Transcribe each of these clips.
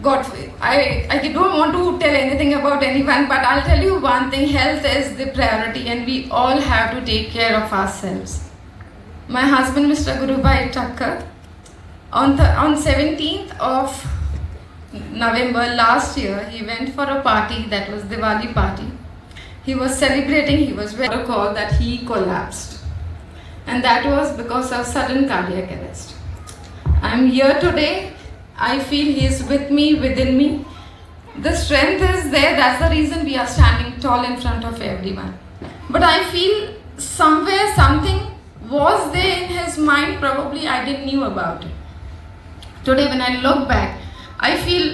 God, I don't want to tell anything about anyone, but I'll tell you one thing: health is the priority, and we all have to take care of ourselves. My husband, Mr. Gurubhai Thakkar, on 17th of November last year, he went for a party that was Diwali party. He was celebrating. He was very called that he collapsed, and that was because of sudden cardiac arrest. I'm here today. I feel he is with me, within me. The strength is there. That's the reason we are standing tall in front of everyone. But I feel somewhere something was there in his mind. Probably I didn't knew about it. Today when I look back, I feel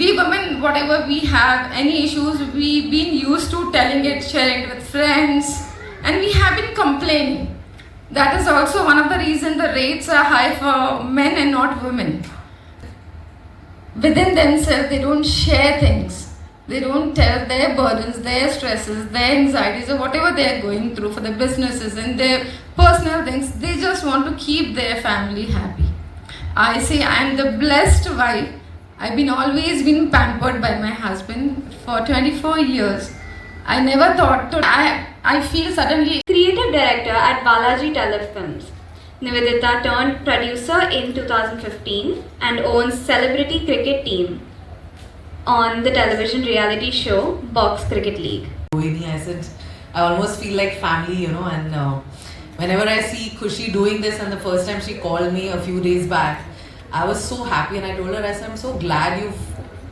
we women, whatever we have, any issues, we've been used to telling it, sharing it with friends, and we have been complaining. That is also one of the reasons the rates are high for men and not women. Within themselves, they don't share things. They don't tell their burdens, their stresses, their anxieties, or whatever they are going through for their businesses and their personal things. They just want to keep their family happy. I say I am the blessed wife. I've been always been pampered by my husband for 24 years. I never thought to. I feel suddenly. Creative director at Balaji Telefilms. Nivedita turned producer in 2015 and owns Celebrity Cricket Team on the television reality show Box Cricket League. I said, I almost feel like family, you know, and whenever I see Khushi doing this, and the first time she called me a few days back, I was so happy, and I told her, I said, I'm so glad you've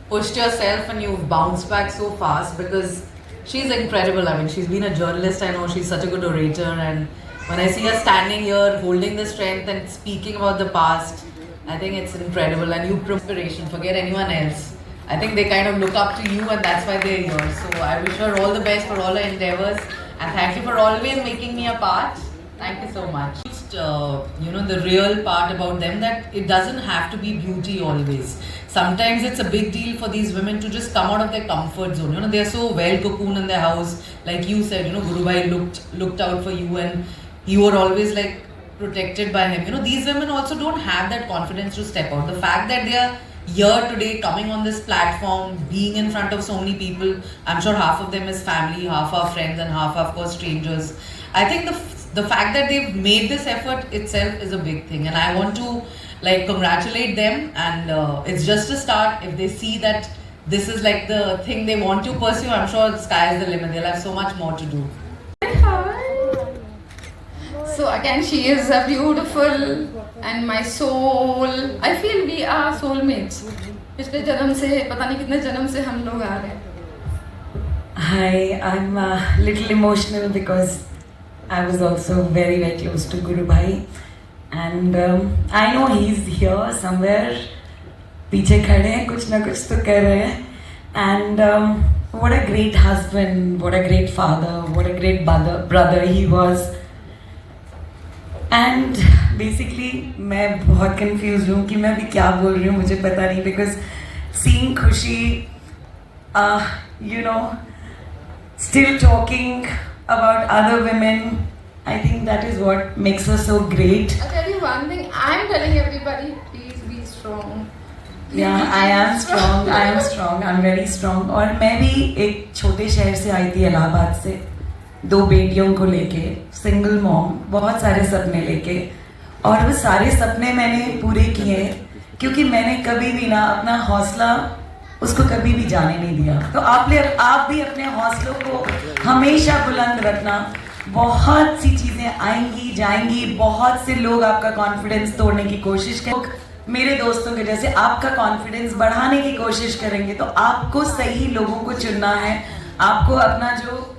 pushed yourself and you've bounced back so fast, because she's incredible. I mean, she's been a journalist, I know she's such a good orator, and when I see her standing here holding the strength and speaking about the past, I think it's incredible, and you inspiration, forget anyone else. I think they kind of look up to you, and that's why they're here. So I wish her all the best for all her endeavors, and thank you for always making me a part. Thank you so much. The real part about them, that it doesn't have to be beauty always. Sometimes it's a big deal for these women to just come out of their comfort zone. You know, they're so well cocooned in their house. Like you said, you know, Gurubhai looked out for you, and you were always like protected by him. You know, these women also don't have that confidence to step out. The fact that they are here today, coming on this platform, being in front of so many people, I'm sure half of them is family, half are friends, and half are, of course, strangers. I think the fact that they've made this effort itself is a big thing, and I want to like congratulate them, and it's just a start. If they see that this is like the thing they want to pursue, I'm sure the sky is the limit. They'll have so much more to do. So again, she is a beautiful and my soul. I feel we are soulmates. पिछले जन्म से पता नहीं कितने जन्म से हम लोग आ रहे हैं. Hi, I'm a little emotional because I was also very, very close to Guru Bhai, and I know he's here somewhere. पीछे खड़े हैं, कुछ ना कुछ तो कर रहे हैं. And what a great husband, what a great father, what a great brother he was. And basically मैं बहुत confused हूँ कि मैं भी क्या बोल रही हूँ, मुझे पता नहीं, because seeing Khushi, still talking about other women, I think that is what makes her so great. I'll tell you one thing, I'm telling everybody, please be strong. Yeah, I am strong, I'm very strong. और मैं भी एक छोटे शहर से आई थी, इलाहाबाद से, 2 बेटियों को लेके, सिंगल मॉम, बहुत सारे सपने लेके, और वो सारे सपने मैंने पूरे किए क्योंकि मैंने कभी भी ना अपना हौसला उसको कभी भी जाने नहीं दिया. तो आप भी अपने हौसलों को हमेशा बुलंद रखना. बहुत सी चीज़ें आएंगी जाएंगी, बहुत से लोग आपका कॉन्फिडेंस तोड़ने की कोशिश करेंगे. मेरे दोस्तों के जैसे आपका कॉन्फिडेंस बढ़ाने की कोशिश करेंगे. तो आपको सही लोगों को चुनना है. आपको अपना जो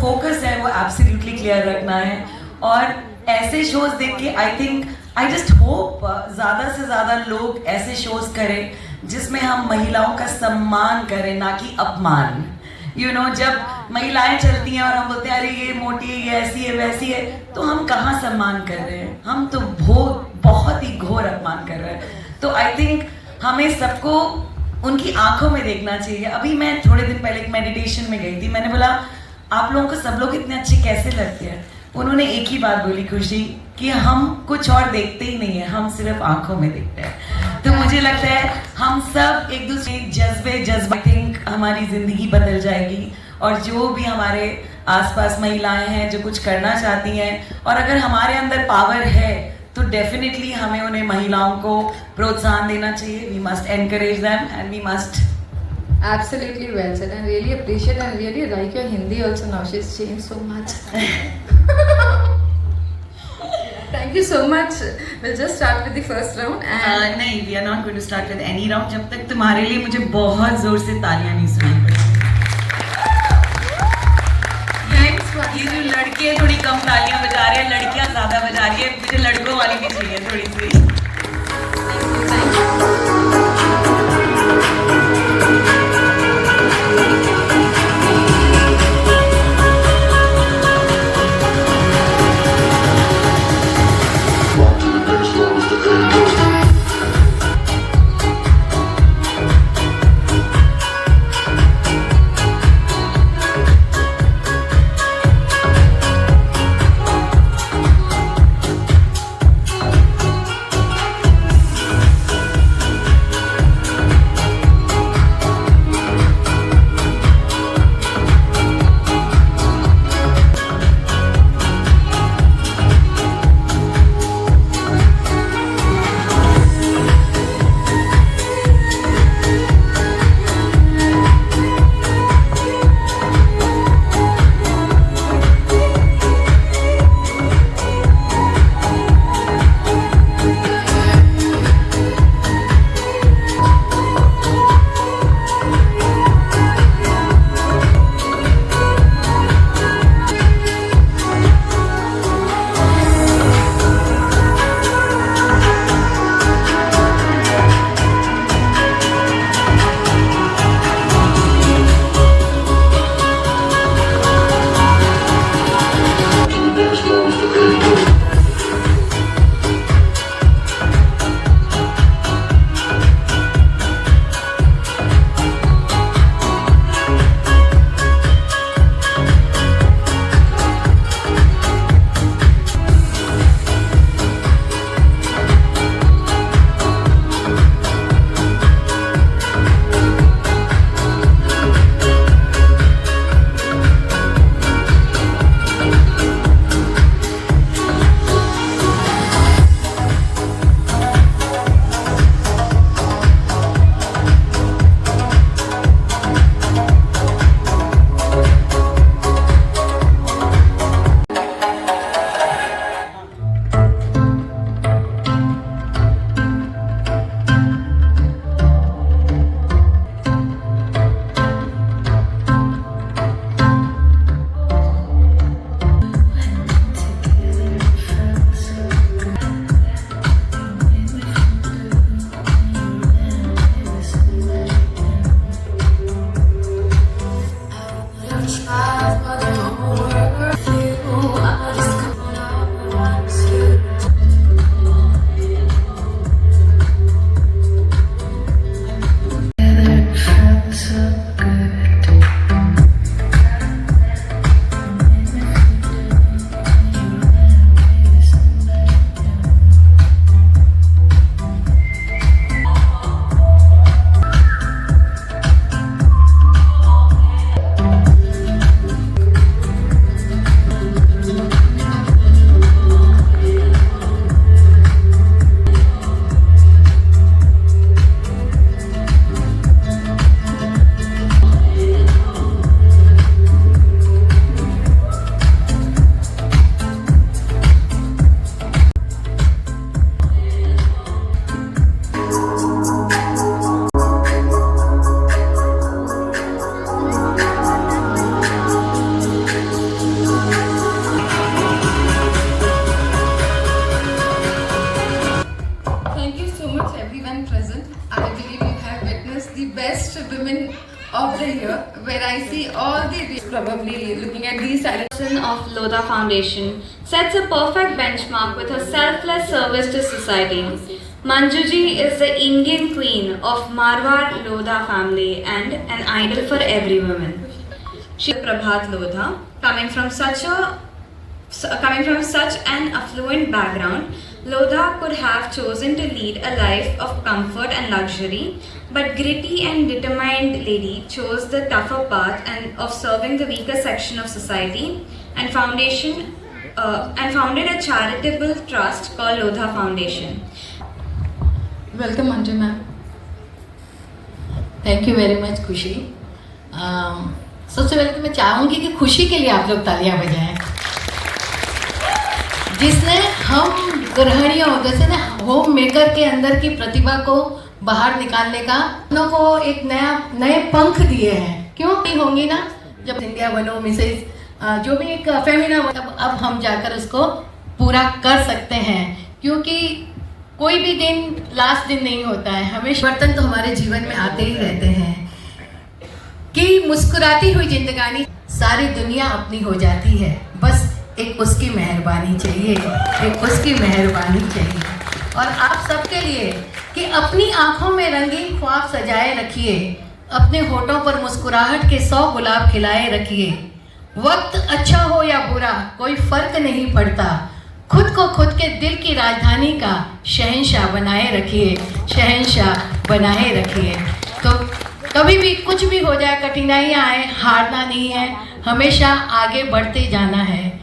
फोकस है वो एब्सोल्युटली क्लियर रखना है. और ऐसे शोज देख के आई जस्ट होप ज़्यादा से ज़्यादा लोग ऐसे शोज करें जिसमें हम महिलाओं का सम्मान करें, ना कि अपमान. जब महिलाएं चलती हैं और हम बोलते हैं अरे ये मोटी है, ये ऐसी है, वैसी है, तो हम कहाँ सम्मान कर रहे हैं? हम तो बहुत ही घोर अपमान कर रहे हैं. तो आई थिंक हमें सबको उनकी आंखों में देखना चाहिए. अभी मैं थोड़े दिन पहले एक मेडिटेशन में गई थी. मैंने बोला आप लोगों को सब लोग इतने अच्छे कैसे लगते हैं? उन्होंने एक ही बात बोली, खुशी, कि हम कुछ और देखते ही नहीं है, हम सिर्फ आंखों में देखते हैं. तो मुझे लगता है हम सब एक दूसरे जज्बा थिंक हमारी जिंदगी बदल जाएगी। और जो भी हमारे आसपास महिलाएं हैं जो कुछ करना चाहती हैं, और अगर हमारे अंदर पावर है तो डेफिनेटली हमें उन्हें महिलाओं को प्रोत्साहन देना चाहिए। We must encourage them and we must Absolutely well said. I really appreciate and really like your Hindi also now. She's changed so much. Thank you so much. We'll just start with the first round. And नहीं, we are not going to start with any round जब तक तुम्हारे लिए मुझे बहुत जोर से तालियां नहीं सुननी पड़ेगी। thanks for ये जो लड़के थोड़ी कम तालियां बजा रहे हैं, लड़कियां ज्यादा बजा रही है, मुझे लड़कों वाली भी चाहिए थोड़ी सी। thank you. of the year, where I see all the probably looking at these talents. Of Lodha Foundation sets a perfect benchmark with her selfless service to society. Manjuji is the Indian queen of Marwar Lodha family and an idol for every woman. She is Prabhat Lodha, coming from such a coming from such an affluent background, Lodha could have chosen to lead a life of comfort and luxury, but gritty and determined lady chose the tougher path and of serving the weaker section of society, and founded a charitable trust called Lodha Foundation. Welcome, Anju ma'am. Thank you very much खुशी। सबसे पहले तो मैं चाहूँगी कि खुशी के लिए आप लोग तालियां बजाएं, जिसने हम गृहिणियों जैसे ना होम मेकर के अंदर की प्रतिभा को बाहर निकालने का उन को एक नए पंख दिए हैं। क्यों नहीं होंगी ना, जब इंडिया बनो मिसेज जो भी एक फेमिना तब अब हम जाकर उसको पूरा कर सकते हैं, क्योंकि कोई भी दिन लास्ट दिन नहीं होता है। हमेशा बर्तन तो हमारे जीवन में आते ही रहते हैं कि मुस्कुराती हुई जिंदगानी सारी दुनिया अपनी हो जाती है, बस एक उसकी मेहरबानी चाहिए, एक उसकी मेहरबानी चाहिए। और आप सबके लिए कि अपनी आंखों में रंगीन ख्वाब सजाए रखिए, अपने होठों पर मुस्कुराहट के 100 गुलाब खिलाए रखिए। वक्त अच्छा हो या बुरा कोई फर्क नहीं पड़ता, खुद को खुद के दिल की राजधानी का शहंशाह बनाए रखिए, शहंशाह बनाए रखिए। तो कभी भी कुछ भी हो जाए, कठिनाइयाँ आए, हारना नहीं है, हमेशा आगे बढ़ते जाना है।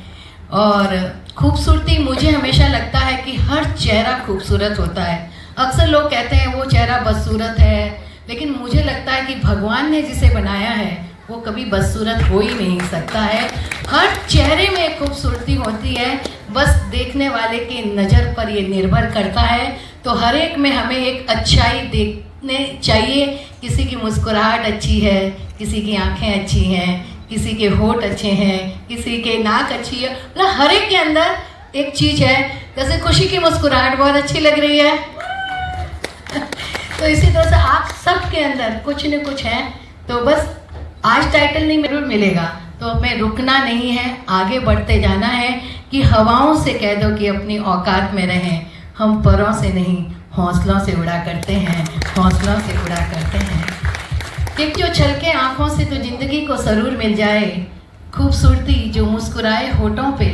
और खूबसूरती, मुझे हमेशा लगता है कि हर चेहरा खूबसूरत होता है। अक्सर लोग कहते हैं वो चेहरा बदसूरत है, लेकिन मुझे लगता है कि भगवान ने जिसे बनाया है वो कभी बदसूरत हो ही नहीं सकता है। हर चेहरे में एक खूबसूरती होती है, बस देखने वाले की नज़र पर ये निर्भर करता है। तो हर एक में हमें एक अच्छाई देखने चाहिए। किसी की मुस्कुराहट अच्छी है, किसी की आंखें अच्छी हैं, किसी के होठ अच्छे हैं, किसी के नाक अच्छी है, मतलब हर एक के अंदर एक चीज़ है। जैसे खुशी की मुस्कुराहट बहुत अच्छी लग रही है तो इसी तरह से आप सब के अंदर कुछ न कुछ है। तो बस आज टाइटल नहीं जरूर मिलेगा, तो हमें रुकना नहीं है, आगे बढ़ते जाना है। कि हवाओं से कह दो कि अपनी औकात में रहें, हम परों से नहीं हौसलों से उड़ा करते हैं, हौसलों से उड़ा करते हैं। एक जो छलके आँखों से तो ज़िंदगी को सरूर मिल जाए, खूबसूरती जो मुस्कुराए होठों पे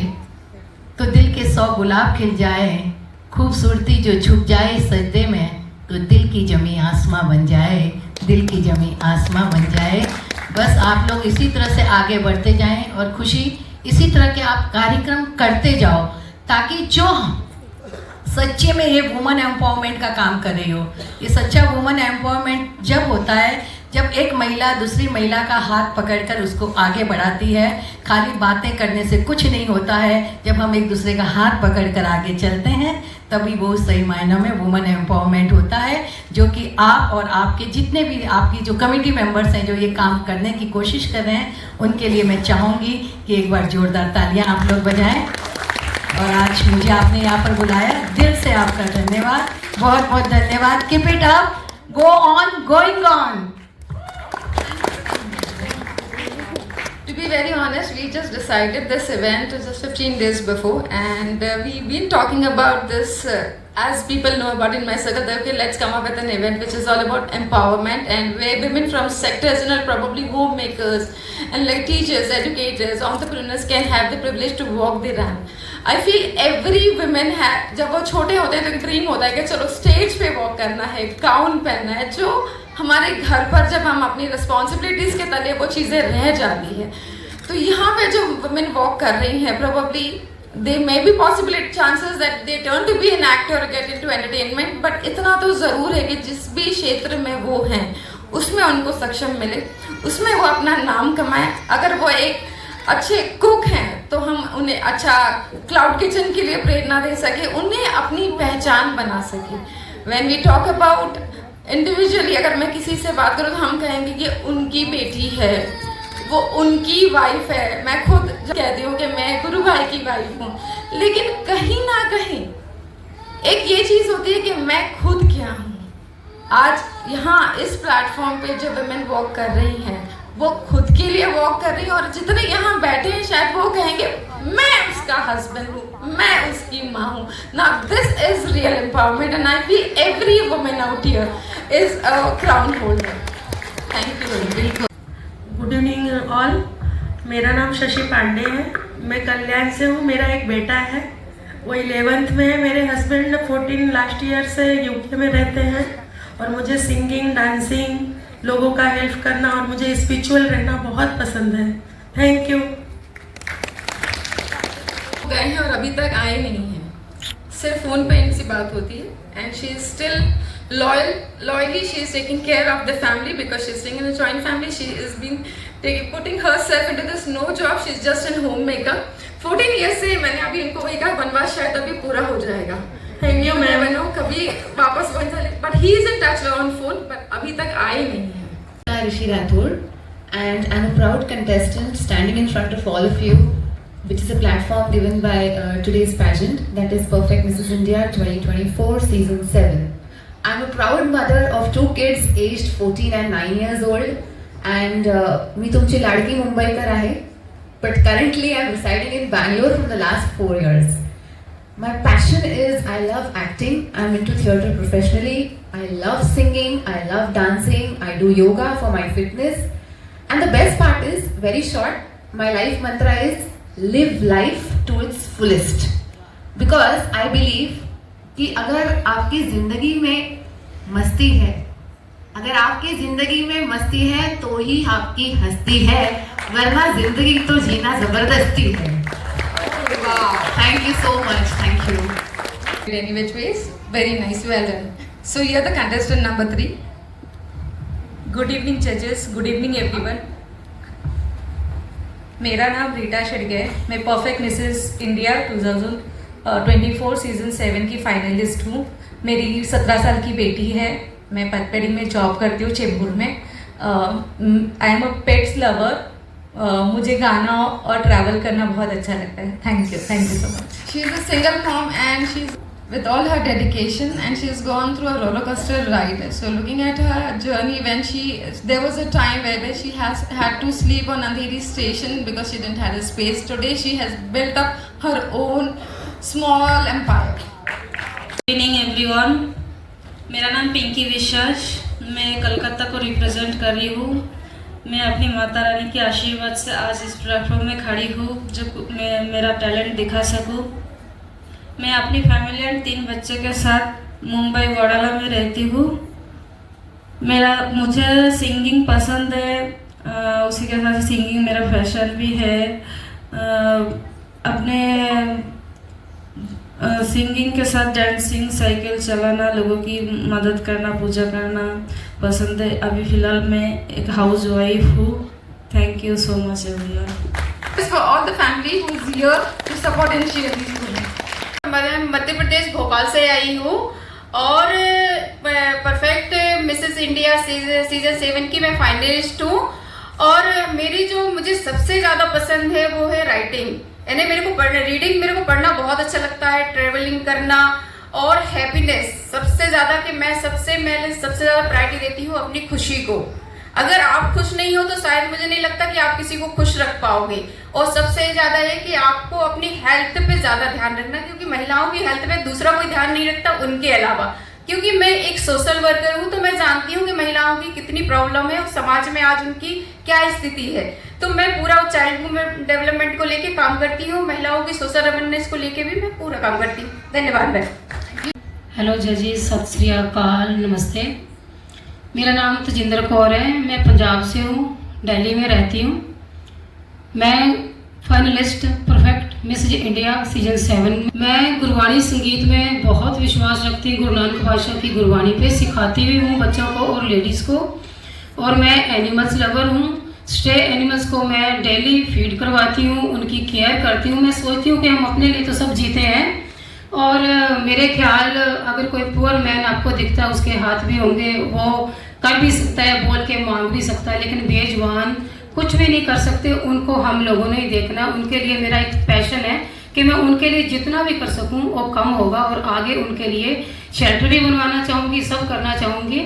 तो दिल के 100 गुलाब खिल जाए, खूबसूरती जो झुक जाए सजदे में तो दिल की जमी आसमां बन जाए, दिल की जमी आसमां बन जाए। बस आप लोग इसी तरह से आगे बढ़ते जाएं और खुशी इसी तरह के आप कार्यक्रम करते जाओ, ताकि जो सच्चे में ये वुमन एम्पावरमेंट का काम कर रही हो। ये सच्चा वुमन एम्पावरमेंट जब होता है जब एक महिला दूसरी महिला का हाथ पकड़कर उसको आगे बढ़ाती है। खाली बातें करने से कुछ नहीं होता है, जब हम एक दूसरे का हाथ पकड़कर आगे चलते हैं तभी वो सही मायनों में वुमन एम्पावरमेंट होता है। जो कि आप और आपके जितने भी आपकी जो कमेटी मेंबर्स हैं जो ये काम करने की कोशिश कर रहे हैं, उनके लिए मैं चाहूँगी कि एक बार जोरदार तालियां आप लोग बजाएं। और आज मुझे आपने यहाँ पर बुलाया, दिल से आपका धन्यवाद, बहुत बहुत धन्यवाद। Keep it up, go on, going on. To be very honest, we just decided this event just 15 days before, and we've been talking about this as people know about in my circle. That okay, let's come up with an event which is all about empowerment, and where women from sectors, probably homemakers and like teachers, educators, entrepreneurs can have the privilege to walk the ramp. I feel every women have, जब वो छोटे होते हैं तो dream होता है कि चलो स्टेज पे वॉक करना है, गाउन पहनना है, जो हमारे घर पर जब हम अपनी रिस्पॉन्सिबिलिटीज़ के तले वो चीज़ें रह जाती है। तो यहाँ पे जो वुमेन वॉक कर रही हैं, probably they may be possible chances that they turn to be an actor और गेट इनटू एंटरटेनमेंट, बट इतना तो ज़रूर है कि जिस भी क्षेत्र में वो हैं उसमें उनको सक्षम मिले, उसमें वो अपना नाम कमाएं। अगर वो एक अच्छे कुक हैं तो हम उन्हें अच्छा क्लाउड किचन के लिए प्रेरणा दे सके, उन्हें अपनी पहचान बना सके। When we talk about individually, अगर मैं किसी से बात करूँ तो हम कहेंगे कि उनकी बेटी है, वो उनकी वाइफ है। मैं खुद कहती हूँ कि मैं गुरु भाई की वाइफ हूँ, लेकिन कहीं ना कहीं एक ये चीज़ होती है कि मैं खुद क्या हूँ। आज यहाँ इस प्लेटफॉर्म पे जो वुमेन वॉक कर रही हैं वो खुद के लिए वॉक कर रही हैं, और जितने यहाँ बैठे हैं शायद वो कहेंगे मैं उसका हस्बैंड हूँ, मैं उसकी माँ हूँ। Now this is real empowerment and I feel every woman out here is a crown holder. Thank you. Good evening all, मेरा नाम शशि पांडे है, मैं कल्याण से हूँ। मेरा एक बेटा है, वो 11th में है। मेरे हस्बैंड 14 लास्ट ईयर से यूके में रहते हैं और मुझे सिंगिंग, डांसिंग, लोगों का हेल्प करना और मुझे स्पिरिचुअल रहना बहुत पसंद है। Thank you. गए हैं और अभी तक आए नहीं हैं, सिर्फ फ़ोन पे इनसे बात होती है and she is still loyally she is taking care of the family because she is staying in a joint family. She is been putting herself into this no job, she is just in homemaker 14 years से। मैंने अभी इनको वही कहा वनवास शायद अभी पूरा हो जाएगा। Thank you ma'am. मैंने कभी वापस बन जाए, but he is in touch on phone, but अभी तक आए नहीं हैं। Rishi Rathore, and I'm a proud contestant standing in front of all of you, which is a platform given by today's pageant, that is Perfect Mrs. India 2024 Season 7. I'm a proud mother of 2 kids aged 14 and 9 years old, and मी तुमची लाडकी मुंबईकर आहे, but currently I'm residing in Bangalore from the last 4 years. My passion is I love acting. I'm into theatre professionally. I love singing. I love dancing. I do yoga for my fitness. And the best part is very short. My life mantra is live life to its fullest. Because I believe कि अगर आपकी जिंदगी में मस्ती है, अगर आपकी जिंदगी में मस्ती है तो ही आपकी हस्ती है, वरना जिंदगी तो जीना जबरदस्ती है। Thank you so much. Thank you. In any which ways, very nice, well done. So you're the contestant number 3. Good evening जजेस, गुड इवनिंग एवरीवन। मेरा नाम रीटा शेडगे है। मैं परफेक्ट मिसेस इंडिया 2024 सीजन 7 की फाइनलिस्ट हूँ। मेरी 17 साल की बेटी है। मैं पतपेड़ी में जॉब करती हूँ, चेंबूर में। I am a pets lover. मुझे गाना और ट्रैवल करना बहुत अच्छा लगता है। Thank you so much. She is a single mom and she's with all her dedication and she's gone through a roller coaster ride. So looking at her journey, when there was a time where she had to sleep on Andheri station because she didn't have a space. Today she has built up her own small empire. Good evening everyone. मेरा नाम पिंकी विश्वास, मैं कलकत्ता को represent कर रही हूँ। मैं अपनी माता रानी के आशीर्वाद से आज इस प्लेटफॉर्म में खड़ी हूँ जो मैं मेरा टैलेंट दिखा सकूँ। मैं अपनी फैमिली एंड 3 बच्चे के साथ मुंबई वडाला में रहती हूँ। मुझे सिंगिंग पसंद है, उसी के साथ सिंगिंग मेरा पैशन भी है। अपने सिंगिंग के साथ डांसिंग, साइकिल चलाना, लोगों की मदद करना, पूजा करना पसंद है। अभी फ़िलहाल मैं एक हाउस वाइफ हूँ। Thank you so much everyone. This is for all the family who is here to support and share these programs. मैं मध्य प्रदेश भोपाल से आई हूँ और परफेक्ट मिसेस इंडिया सीजन 7 की मैं फाइनलिस्ट हूँ। और मेरी जो मुझे सबसे ज़्यादा पसंद है वो है राइटिंग, यानी मेरे को रीडिंग मेरे को पढ़ना बहुत अच्छा लगता है, ट्रेवलिंग करना और हैप्पीनेस सबसे ज़्यादा। कि मैं सबसे ज़्यादा प्रायोरिटी देती हूँ अपनी खुशी को। अगर आप खुश नहीं हो तो शायद मुझे नहीं लगता कि आप किसी को खुश रख पाओगे। और सबसे ज़्यादा है कि आपको अपनी हेल्थ पे ज़्यादा ध्यान रखना, क्योंकि महिलाओं की हेल्थ पे दूसरा कोई ध्यान नहीं रखता उनके अलावा। क्योंकि मैं एक सोशल वर्कर हूँ तो मैं जानती हूँ कि महिलाओं की कितनी प्रॉब्लम है और समाज में आज उनकी क्या स्थिति है। तो मैं पूरा चाइल्ड डेवलपमेंट को लेके काम करती हूँ, महिलाओं की सोशल अवेयरनेस को लेके भी मैं पूरा काम करती हूँ। धन्यवाद मैम। हेलो जजेस, सत श्री अकाल, नमस्ते। मेरा नाम तजिंदर कौर है, मैं पंजाब से हूँ, दिल्ली में रहती हूँ। मैं finalist perfect miss India season 7। मैं गुरबाणी संगीत में बहुत विश्वास रखती हूँ, गुरु नानक बादशाह की गुरबाणी पे सिखाती भी हूँ बच्चों को और लेडीज़ को। और मैं एनिमल्स लवर हूँ। स्टे एनिमल्स को मैं डेली फीड करवाती हूँ, उनकी केयर करती हूँ। मैं सोचती हूँ कि हम अपने लिए तो सब जीते हैं और मेरे ख्याल अगर कोई पुअर मैन आपको दिखता है उसके हाथ भी होंगे, वो कर भी सकता है, बोल के मांग भी सकता है, लेकिन बेजुबान कुछ भी नहीं कर सकते। उनको हम लोगों ने ही देखना। उनके लिए मेरा एक पैशन है कि मैं उनके लिए जितना भी कर सकूं वो कम होगा और आगे उनके लिए शेल्टर भी बनवाना चाहूँगी, सब करना चाहूँगी।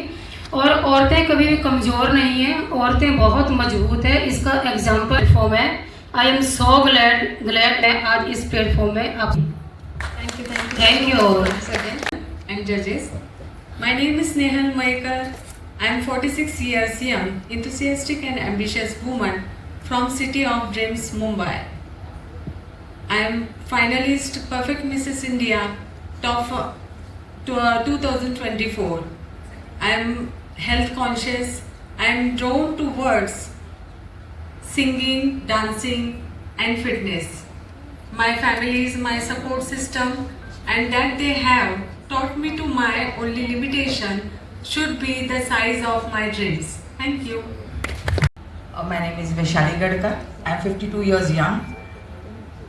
और औरतें कभी भी कमज़ोर नहीं हैं, औरतें बहुत मजबूत है। इसका एग्जाम्पल प्लेटफॉर्म है। आई एम सो ग्लैड है आज इस प्लेटफॉर्म में आप। Thank you once again. And judges, my name is Nehal Maikar. I am 46 years young, enthusiastic and ambitious woman from City of Dreams, Mumbai. I am finalist Perfect Mrs. India top 2024. I am health conscious. I am drawn towards singing, dancing and fitness. My family is my support system, and that they have taught me to my only limitation should be the size of my dreams. Thank you. My name is Vaishali Gadkar. I am 52 years young.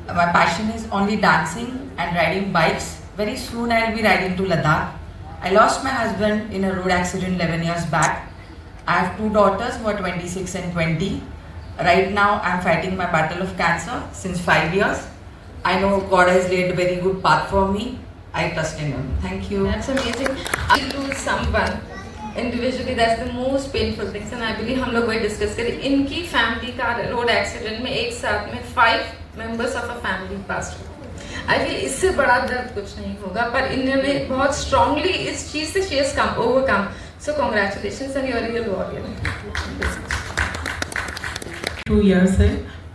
My passion is only dancing and riding bikes. Very soon I will be riding to Ladakh. I lost my husband in a road accident 11 years back. I have 2 daughters who are 26 and 20. Right now I am fighting my battle of cancer since 5 years. I know God has laid a very good path for me. I trust in Him. Thank you. That's amazing. I lose someone individually, that's the most painful things, and I believe हम लोग वही discuss करें. इनकी family का road accident में एक साथ में 5 मेंबर्स ऑफ अ फैमिली पास हुए. आई फील इससे बड़ा दर्द कुछ नहीं होगा, पर इन्होंने बहुत स्ट्रांगली इस चीज से shares come overcome. So congratulations and you are real warrior. 2 years से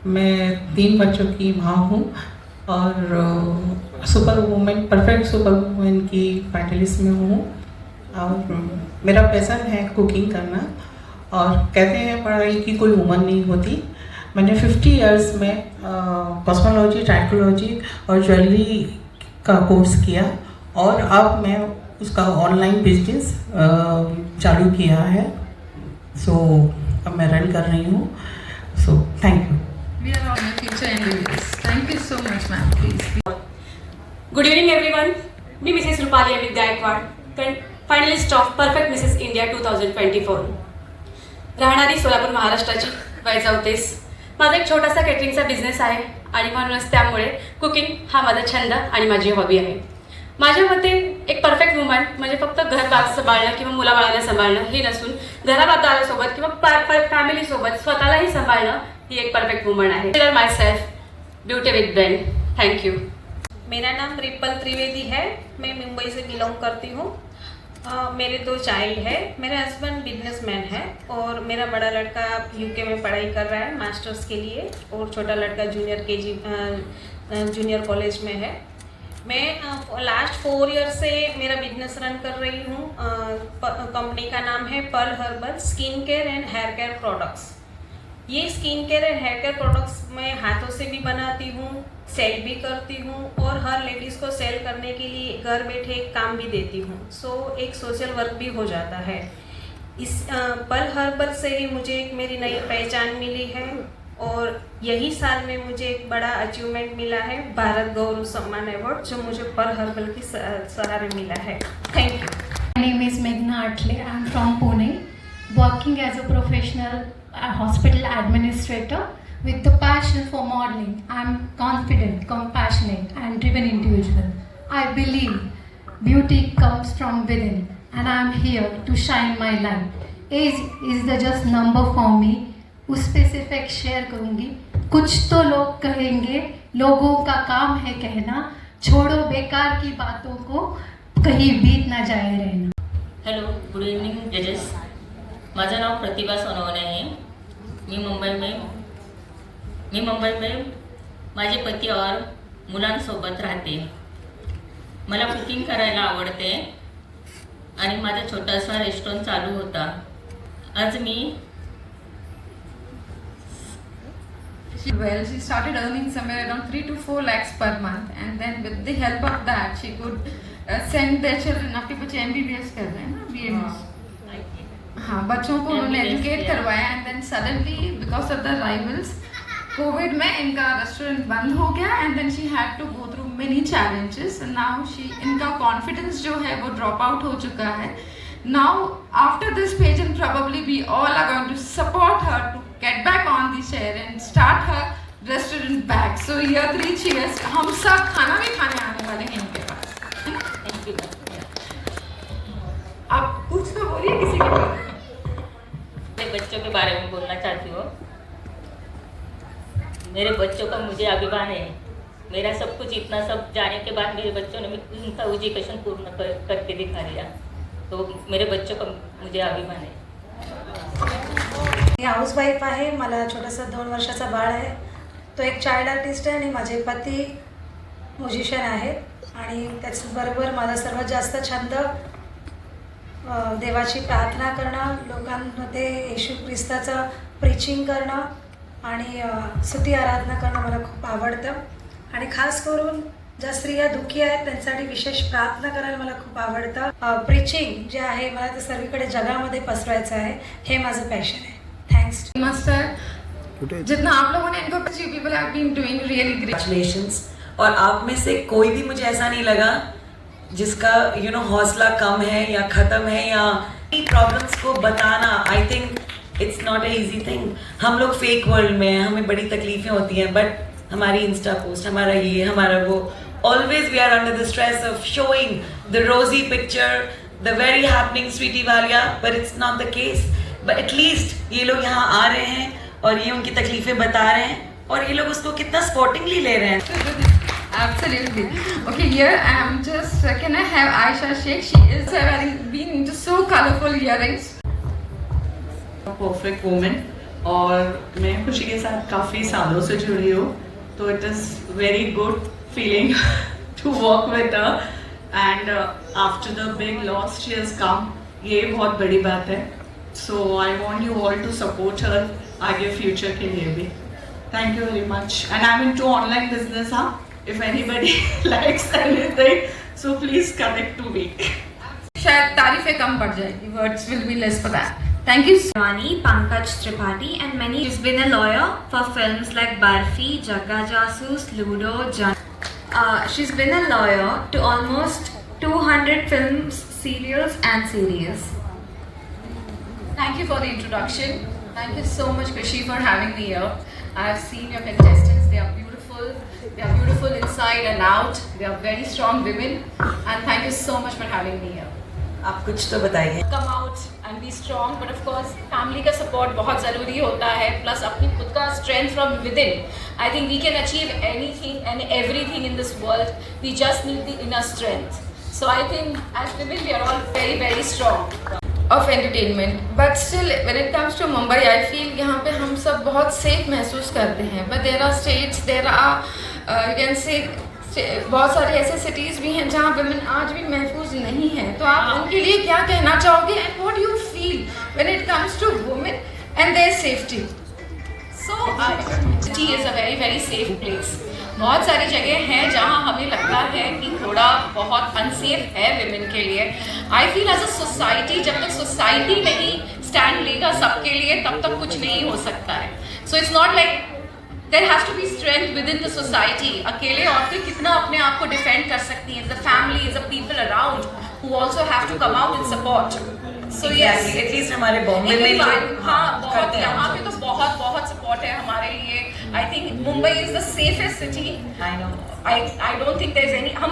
मैं 3 बच्चों की माँ हूँ और super women perfect super women की फाइनलिस्ट में हूँ. और मेरा पैशन है कुकिंग करना. और कहते हैं पढ़ाई की कोई उम्र नहीं होती. मैंने 50 years में कॉस्मोलॉजी, ट्राइकोलॉजी और ज्वेलरी का कोर्स किया और अब मैं उसका ऑनलाइन बिजनेस चालू किया है. सो अब मैं रन कर रही हूँ. So thank you. We are on your future endeavors. Thank you so much, ma'am. Please. Good evening, everyone. Me Mrs Rupali Amit Gaikwad, finalist of perfect Mrs India 2024. राहणारी सोलापूर, महाराष्ट्राची, वय 34. माझा एक छोटासा केटरिंगचा बिझनेस आहे आणि म्हणूनच त्यामुळे कुकिंग हा माझा छंद आणि माझी हॉबी आहे. माझ्या मते एक परफेक्ट वुमन म्हणजे फक्त घरबाग सांभाळणं किंवा मुलाबाळांना सांभाळणं हे नसून घराबाजारासोबत किंवा फॅमिलीसोबत स्वतःलाही सांभाळणं ही एक परफेक्ट वुमन आहे. My self beauty with brain. Thank you. मेरा नाम रिपल त्रिवेदी है. मैं मुंबई से बिलोंग करती हूँ. मेरे 2 चाइल्ड है. मेरे हस्बैंड बिजनेसमैन है और मेरा बड़ा लड़का यूके में पढ़ाई कर रहा है मास्टर्स के लिए और छोटा लड़का जूनियर कॉलेज में है. मैं लास्ट 4 ईयर से मेरा बिजनेस रन कर रही हूँ. कंपनी का नाम है Pearl herbal skin care and hair care products. ये skin care and hair care products मैं हाथों से भी बनाती हूँ, सेल भी करती हूँ और हर लेडीज़ को सेल करने के लिए घर बैठे काम भी देती हूँ. सो एक सोशल वर्क भी हो जाता है. इस पर्ल हर्बल से ही मुझे एक मेरी नई पहचान मिली है और यही साल में मुझे एक बड़ा अचीवमेंट मिला है, भारत गौरव सम्मान अवार्ड, जो मुझे पर्ल हर्बल की सहारे मिला है. Thank you. My name is Meghna Atle. I am from Pune, working as a professional hospital administrator with the passion for modeling. I am confident, compassionate and driven individual. I believe beauty comes from within and I am here to shine my light. Age is the just number for me. उस पे सिर्फ एक share करूँगी. कुछ तो लोग कहेंगे, लोगों का काम है कहना, छोड़ो बेकार की बातों को, कहीं बीत ना जाए रहना. हॅलो, गुड इव्हनिंग जजेस. माझं नाव प्रतिभा सोनवणे आहे. मी मुंबई में माझे पती और मुलांसोबत राहते. मला कुकिंग करायला आवडते आणि माझा छोटासा रेस्टॉरंट चालू होता. आज मी Well, she started earning somewhere around 3 to 4 lakhs per month, and then with the help of that, she could send their children. आपके बच्चे MBBS कर रहे हैं ना, BMS. हाँ, बच्चों को उन्होंने एजुकेट करवाया, and then suddenly because of the rivals, Covid में इनका रेस्टोरेंट बंद हो गया, and then she had to go through many challenges, and now इनका confidence जो है वो drop out हो चुका है. Now after this pageant, probably we all are going to support her to get back on the chair and start her restaurant back. So here 3 cheers. हम सब खाना भी खाने आने वाले हैं इनके पास. Thank you. आप कुछ तो बोलिए किसी के बारे में. मेरे बच्चों के बारे में बोलना चाहती हूँ. मेरे बच्चों का मुझे अभिमान है. मेरा सब कुछ इतना सब जाने के बाद मेरे बच्चों ने उनका एजुकेशन पूर्ण करके दिखा दिया. तो मेरे बच्चों का मुझे अभिमान है. मी हाऊसवाईफ आहे. मला छोटासा 2 वर्षाचा बाळ आहे तो एक चाइल्ड आर्टिस्ट आहे आणि माझे पती म्युझिशियन आहेत आणि त्याचबरोबर माझा सर्वात जास्त छंद देवाची प्रार्थना करणं, लोकांमध्ये येशू ख्रिस्ताचं प्रीचिंग करणं आणि स्तुती आराधना करणं मला खूप आवडतं आणि खास करून ज्या स्त्रिया दुःखी आहेत त्यांच्यासाठी विशेष प्रार्थना करायला मला खूप आवडतं. प्रीचिंग जे आहे मला ते सर्वीकडे जगामध्ये पसरवायचं आहे, हे माझं पॅशन आहे. थँक्स. मास्टर जितना आप लोगों ने इनको you people have been doing really great. Congratulations. और आप में से कोई भी मुझे ऐसा नहीं लगा जिसका हौसला कम है या ख़त्म है या प्रॉब्लम्स को बताना. I think it's not a easy thing. हम लोग फेक वर्ल्ड में हैं, हमें बड़ी तकलीफ़ें होती हैं, बट हमारी इंस्टा पोस्ट, हमारा ये, हमारा वो, always we are under the stress of showing the rosy picture, the very happening Sweety Walia, but it's not the case. But at least ये लोग यहाँ आ रहे हैं और ये उनकी तकलीफ़ें बता रहे हैं और ये लोग उसको कितना स्पोर्टिंगली ले रहे हैं. Absolutely. Okay, here I am just. Can I have Aisha Sheikh? She is been into so colorful earrings. Perfect women और मैं खुशी के साथ काफ़ी सालों से जुड़ी हूँ, तो it is very good feeling to work with her and after the big loss she has come. ये बहुत बड़ी बात है. So I want you all to support her आगे फ्यूचर के लिए भी. Thank you very much. And I am into online business. हाँ, if anybody likes anything, so please connect to me. शायद तारीफें कम पड़ जाएगी. Words will be less for that. Thank you. Rani, Pankaj Tripathi and many. She's been a lawyer for films like Barfi, Jagga Jasoos, Ludo, she's been a lawyer to almost 200 films, serials and series. Thank you for the introduction. Thank you so much, Krishi, for having me here. I have seen your contestants. They are beautiful. They are beautiful inside and out. They are very strong women. And thank you so much for having me here. आप कुछ तो बताइए. Come out and be strong, but of course, family का support बहुत ज़रूरी होता है. Plus अपनी खुद का strength from within. I think we can achieve anything and everything in this world. We just need the inner strength. So I think as women, we are all very, very strong. Of entertainment, but still when it comes to Mumbai, I feel यहाँ पे हम सब बहुत safe महसूस करते हैं. But there are states, there are you can say बहुत सारे ऐसे cities भी हैं जहाँ women आज भी महफूज नहीं हैं. तो आप उनके लिए क्या कहना चाहोगे and what do you feel when it comes to women and their safety? So city is a very, very safe place. बहुत सारी जगह हैं जहाँ हमें लगता है कि थोड़ा बहुत अनसेफ है विमेन के लिए. I feel as a society, जब तक सोसाइटी नहीं स्टैंड लेगा सबके लिए तब तक कुछ नहीं हो सकता है. So it's not like there has to be strength within the society. अकेले औरतें कितना अपने आप को डिफेंड कर सकती हैं. The family is the people around who also have to come out in support. So yes, at least हमारे बॉम्बे में हाँ बहुत यहाँ पे तो बहुत बहुत सपोर्ट है हमारे लिए. I think Mumbai is the safest city. I know. I don't think there's any. I am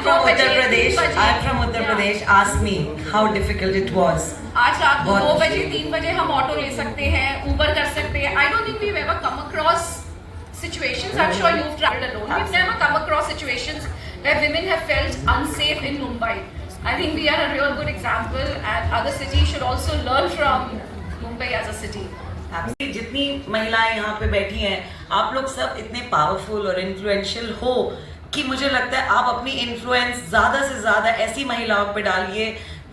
from Uttar Pradesh. I am from Uttar Pradesh. Ask me how difficult it was. आज रात को 2 बजे 3 बजे हम ऑटो ले सकते हैं, ऊबर कर सकते हैं. I don't think we've ever come across situations. I'm sure you've traveled alone. We've never come across situations where women have felt unsafe in Mumbai. I think we are a real good example, and other cities should also learn from Mumbai as a city. जितनी महिलाएं यहाँ पे बैठी हैं, आप लोग सब इतने पावरफुल और इन्फ्लुएंशियल हो कि मुझे लगता है आप अपनी इन्फ्लुएंस ज़्यादा से ज़्यादा ऐसी महिलाओं पे डालिए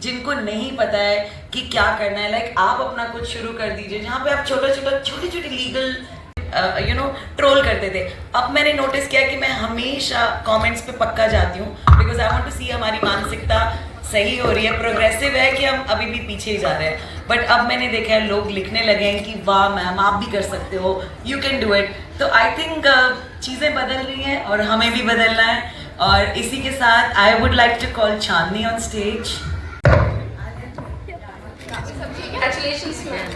जिनको नहीं पता है कि क्या करना है. लाइक आप अपना कुछ शुरू कर दीजिए जहाँ पे आप छोटी छोटी लीगल ट्रोल करते थे. अब मैंने नोटिस किया कि मैं हमेशा कमेंट्स पे पक्का जाती हूँ बिकॉज आई वांट टू सी हमारी मानसिकता सही हो रही है, प्रोग्रेसिव है कि हम अभी भी पीछे ही जा रहे हैं. बट अब मैंने देखा है लोग लिखने लगे हैं कि वाह मैम आप भी कर सकते हो, यू कैन डू इट. तो आई थिंक चीज़ें बदल रही हैं और हमें भी बदलना है. और इसी के साथ I would like to call Chandni on stage. Congratulations, ma'am.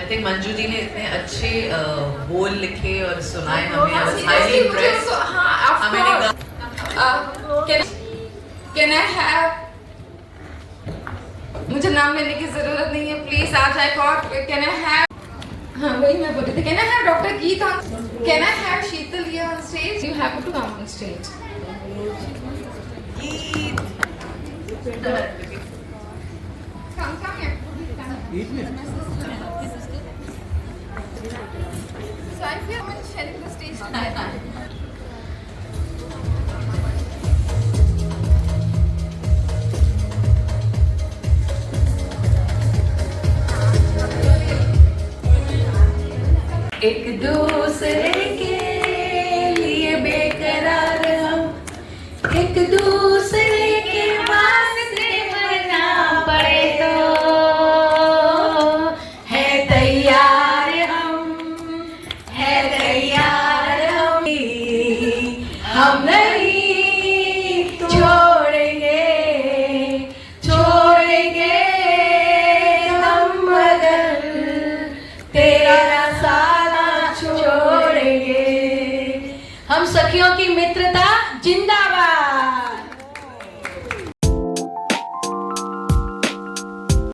I think Manju ji ने इतने अच्छे बोल लिखे और सुनाए हमें. I was highly impressed. Can I have? मुझे नाम लेने की जरूरत नहीं है, प्लीज आ जाए कॉट. Can I have? हाँ वही मैं बोल रही थी. Can I have Dr. Geet on? Can I have Sheetal here on stage? You have to come on stage. Come here. So I feel I'm sharing the stage together. एक दो